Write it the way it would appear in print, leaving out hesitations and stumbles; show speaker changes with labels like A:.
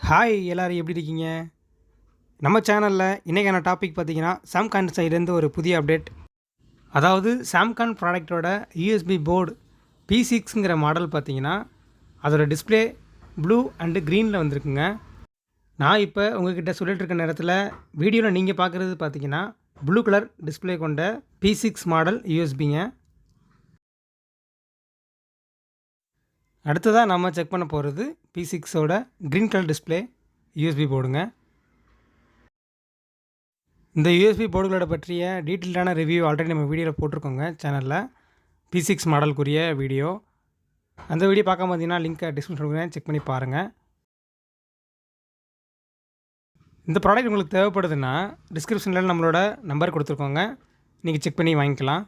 A: Hi எல்லோரும் எப்படி இருக்கீங்க? நம்ம சேனலில் இன்றைக்கான டாபிக் பார்த்தீங்கன்னா சாம்கான் சைட்லேருந்து ஒரு புதிய அப்டேட். அதாவது சாம்கான் ப்ராடக்டோட யூஎஸ்பி போர்டு P6ங்கிற மாடல் பார்த்தீங்கன்னா அதோட டிஸ்பிளே ப்ளூ அண்டு க்ரீனில் வந்திருக்குங்க. நான் இப்போ உங்ககிட்ட சொல்லிட்டு இருக்க நேரத்தில் வீடியோவில் நீங்கள் பார்க்குறது பார்த்தீங்கன்னா ப்ளூ கலர் டிஸ்பிளே கொண்ட P6 மாடல் யூஎஸ்பிங்க. அடுத்ததாக நம்ம செக் பண்ண போகிறது P6ஓட க்ரீன் கலர் டிஸ்பிளே யூஎஸ்பி போர்டுங்க. இந்த யூஎஸ்பி போர்டுகளோட பற்றிய டீட்டெயில்டான ரிவ்யூ ஆல்ரெடி நம்ம வீடியோவில் போட்டிருக்கோங்க சேனலில், P6 மாடலுக்குரிய வீடியோ. அந்த வீடியோ பார்க்காம பார்த்தீங்கன்னா லிங்க்கை டிஸ்கிரிப்ஷன் கொடுக்குறேன், செக் பண்ணி பாருங்கள். இந்த ப்ராடக்ட் உங்களுக்கு தேவைப்படுதுன்னா டிஸ்கிரிப்ஷனில் நம்மளோட நம்பர் கொடுத்துருக்கோங்க, நீங்கள் செக் பண்ணி வாங்கிக்கலாம்.